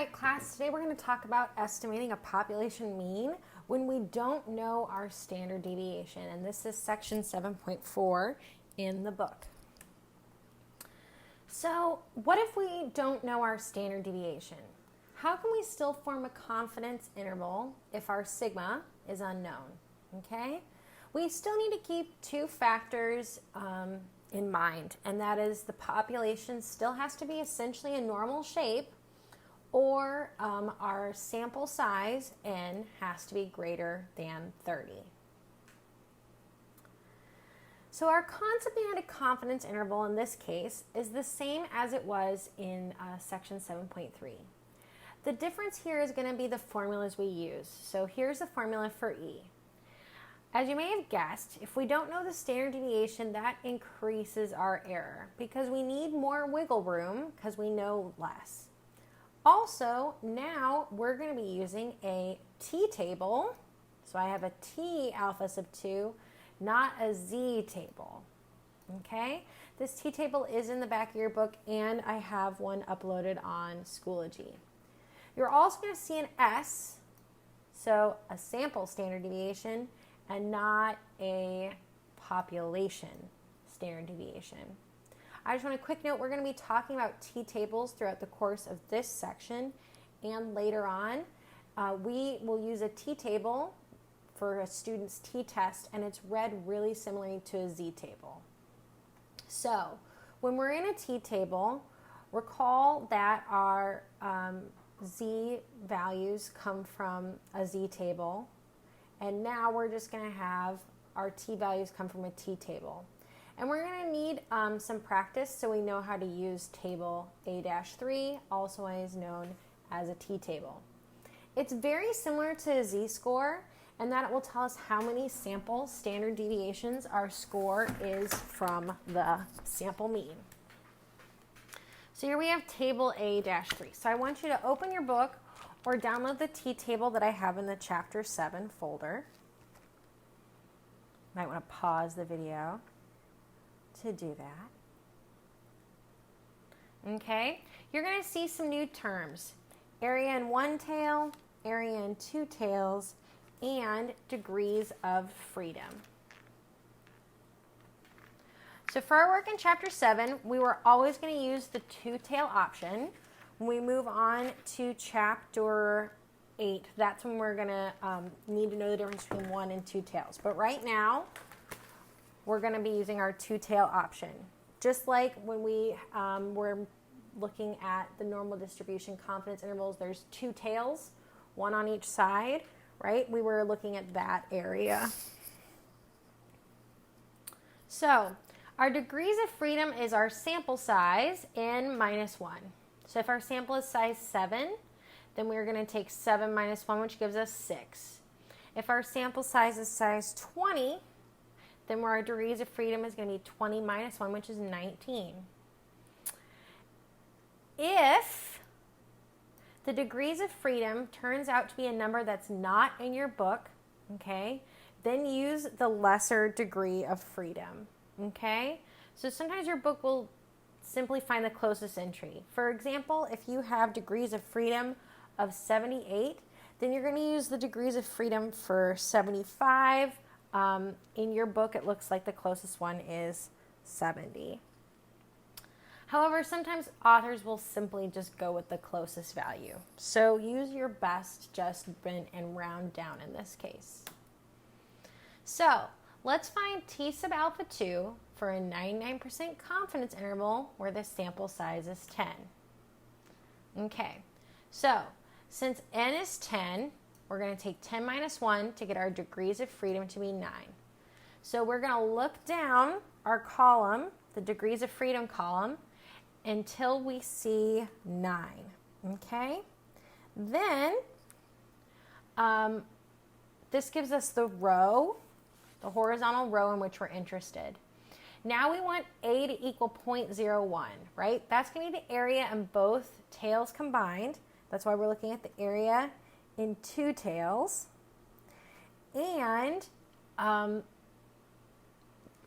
right, class, today we're going to talk about estimating a population mean when we don't know our standard deviation. And this is section 7.4 in the book. So what if we don't know our standard deviation? How can we still form a confidence interval if our sigma is unknown? Okay, we still need to keep two factors in mind, and that is the population still has to be essentially a normal shape, or our sample size, n, has to be greater than 30. So our concept behind a confidence interval in this case is the same as it was in section 7.3. The difference here is going to be the formulas we use. So here's the formula for E. As you may have guessed, if we don't know the standard deviation, that increases our error because we need more wiggle room because we know less. Also, now we're going to be using a t-table. So I have a t alpha sub 2, not a z table. Okay? This t-table is in the back of your book, and I have one uploaded on Schoology. You're also going to see an S, so a sample standard deviation, and not a population standard deviation. I just want a quick note, we're going to be talking about t-tables throughout the course of this section, and later on we will use a t-table for a student's t-test, and it's read really similarly to a z-table. So when we're in a t-table, recall that our z values come from a z-table, and now we're just going to have our t values come from a t-table. And we're going to need some practice so we know how to use table A-3, also known as a t-table. It's very similar to a z-score, and that it will tell us how many sample standard deviations our score is from the sample mean. So here we have table A-3. So I want you to open your book or download the t-table that I have in the chapter 7 folder. Might want to pause the video to do that. Okay, you're going to see some new terms: area in one tail, area in two tails, and degrees of freedom. So for our work in chapter 7, we were always going to use the two-tail option. When we move on to chapter 8, that's when we're going to need to know the difference between one and two tails. But right now, we're going to be using our two-tail option. Just like when we were looking at the normal distribution confidence intervals, there's two tails, one on each side, right? We were looking at that area. So our degrees of freedom is our sample size, n minus 1. So if our sample is size 7, then we're going to take 7 minus 1, which gives us 6. If our sample size is size 20, then our degrees of freedom is going to be 20 minus 1, which is 19. If the degrees of freedom turns out to be a number that's not in your book, okay, then use the lesser degree of freedom, okay? So sometimes your book will simply find the closest entry. For example, if you have degrees of freedom of 78, then you're going to use the degrees of freedom for 75. In your book, it looks like the closest one is 70. However, sometimes authors will simply just go with the closest value. So use your best judgment and round down in this case. So let's find T sub alpha 2 for a 99% confidence interval where the sample size is 10. Okay, so since n is 10, we're going to take 10 minus 1 to get our degrees of freedom to be 9. So we're going to look down our column, the degrees of freedom column, until we see 9. Okay? Then this gives us the row, the horizontal row in which we're interested. Now we want A to equal 0.01, right? That's going to be the area in both tails combined. That's why we're looking at the area in two tails. And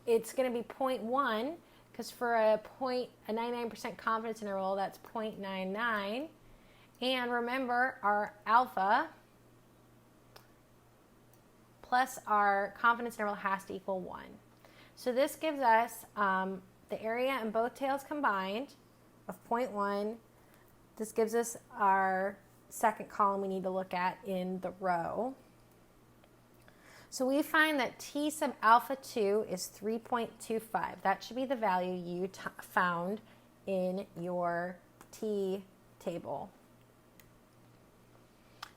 it's going to be 0.1 because for a 99% confidence interval, that's 0.99. And remember, our alpha plus our confidence interval has to equal 1. So this gives us the area in both tails combined of 0.1. This gives us our second column we need to look at in the row. So we find that T sub alpha 2 is 3.25. That should be the value you found in your T table.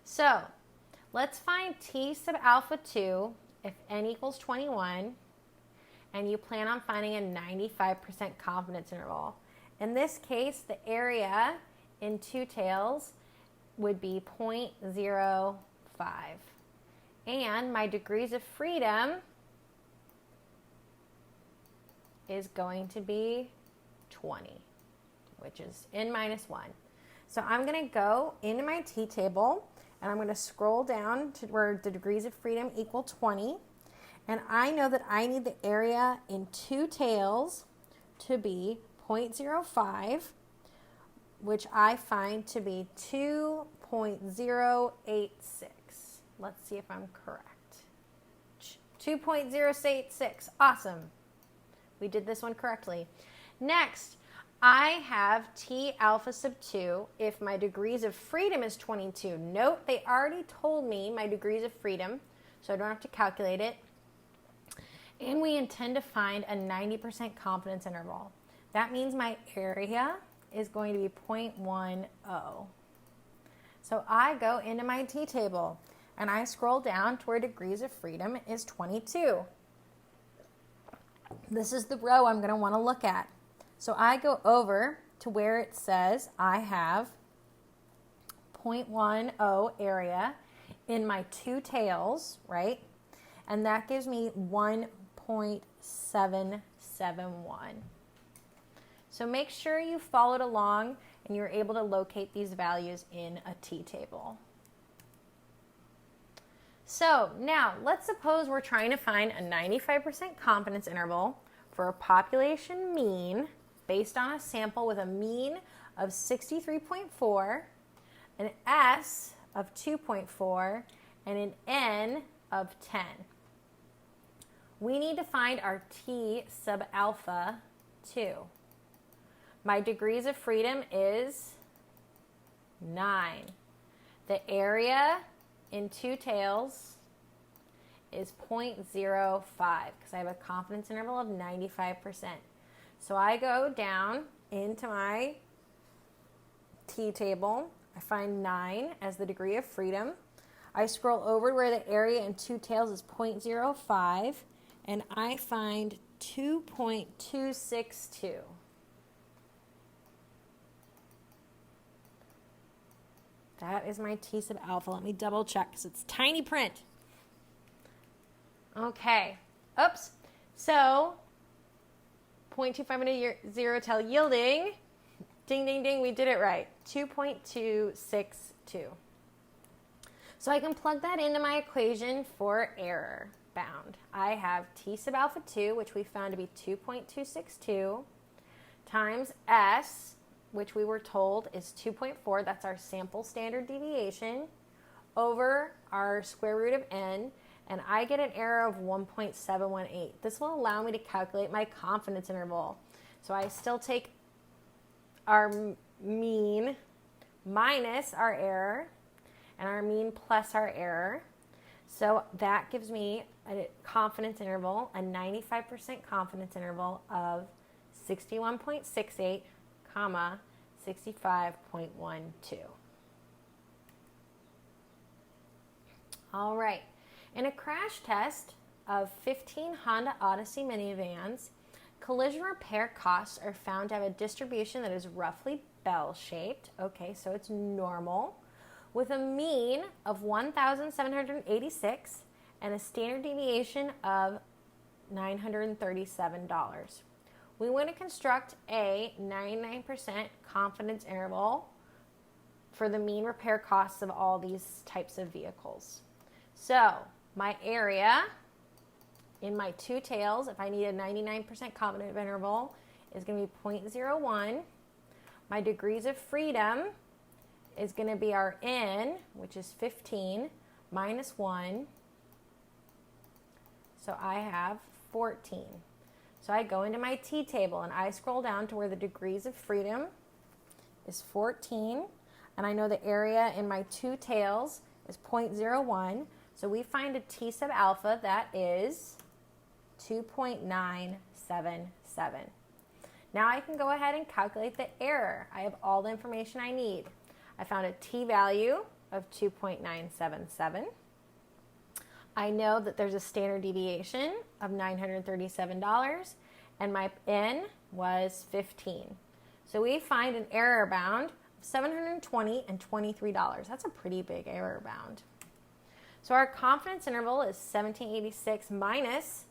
So let's find T sub alpha 2 if n equals 21, and you plan on finding a 95% confidence interval. In this case, the area in two tails would be 0.05. And my degrees of freedom is going to be 20, which is n minus 1. So I'm going to go into my T table, and I'm going to scroll down to where the degrees of freedom equal 20. And I know that I need the area in two tails to be 0.05, which I find to be 2.086. Let's see if I'm correct. 2.086. Awesome. We did this one correctly. Next, I have T alpha sub 2 if my degrees of freedom is 22. Note, they already told me my degrees of freedom, so I don't have to calculate it. And we intend to find a 90% confidence interval. That means my area is going to be 0.10. So I go into my T table, and I scroll down to where degrees of freedom is 22. This is the row I'm going to want to look at. So I go over to where it says I have 0.10 area in my two tails, right? And that gives me 1.771. So make sure you followed along and you're able to locate these values in a T table. So now let's suppose we're trying to find a 95% confidence interval for a population mean based on a sample with a mean of 63.4, an S of 2.4, and an N of 10. We need to find our T sub alpha 2. My degrees of freedom is 9. The area in two tails is 0.05 because I have a confidence interval of 95%. So I go down into my T table. I find 9 as the degree of freedom. I scroll over where the area in two tails is 0.05, and I find 2.262. That is my T sub alpha. Let me double check because it's tiny print. Okay. Oops. So 0.25 into your zero tail yielding. Ding, ding, ding. We did it right. 2.262. So I can plug that into my equation for error bound. I have T sub alpha 2, which we found to be 2.262, times S, which we were told is 2.4, that's our sample standard deviation, over our square root of n, and I get an error of 1.718. This will allow me to calculate my confidence interval. So I still take our mean minus our error, and our mean plus our error. So that gives me a confidence interval, a 95% confidence interval of 61.68, 65.12. All right. In a crash test of 15 Honda Odyssey minivans, collision repair costs are found to have a distribution that is roughly bell-shaped. Okay, so it's normal, with a mean of 1,786 and a standard deviation of $937. We want to construct a 99% confidence interval for the mean repair costs of all these types of vehicles. So my area in my two tails, if I need a 99% confidence interval, is going to be 0.01. My degrees of freedom is going to be our n, which is 15, minus 1. So I have 14. So I go into my t-table and I scroll down to where the degrees of freedom is 14. And I know the area in my two tails is 0.01. So we find a t sub alpha that is 2.977. Now I can go ahead and calculate the error. I have all the information I need. I found a t value of 2.977. I know that there's a standard deviation of $937, and my n was 15. So we find an error bound of $720 and $23. That's a pretty big error bound. So our confidence interval is 1786 minus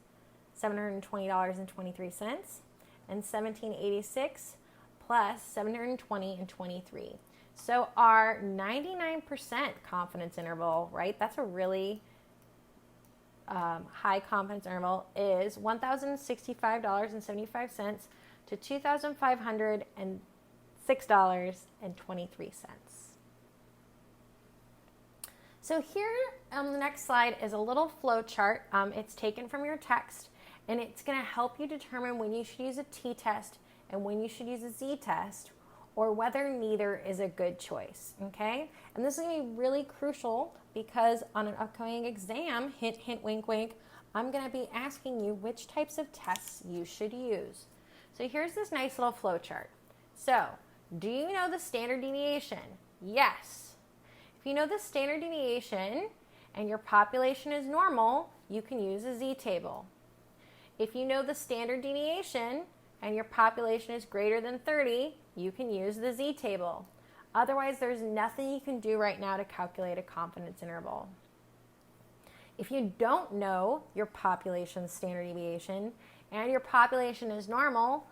$720.23, and 1786 plus 720 and 23. So our 99% confidence interval, right? That's a really high confidence interval, is $1,065.75 to $2,506.23. So here on the next slide is a little flow chart. It's taken from your text, and it's going to help you determine when you should use a t-test and when you should use a z-test, or whether neither is a good choice, okay? And this is going to be really crucial because on an upcoming exam, hint, hint, wink, wink, I'm going to be asking you which types of tests you should use. So here's this nice little flow chart. So, do you know the standard deviation? Yes. If you know the standard deviation and your population is normal, you can use a z-table. If you know the standard deviation and your population is greater than 30, you can use the z-table. Otherwise, there's nothing you can do right now to calculate a confidence interval. If you don't know your population's standard deviation and your population is normal,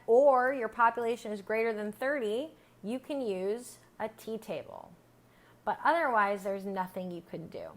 or your population is greater than 30, you can use a t-table. But otherwise, there's nothing you could do.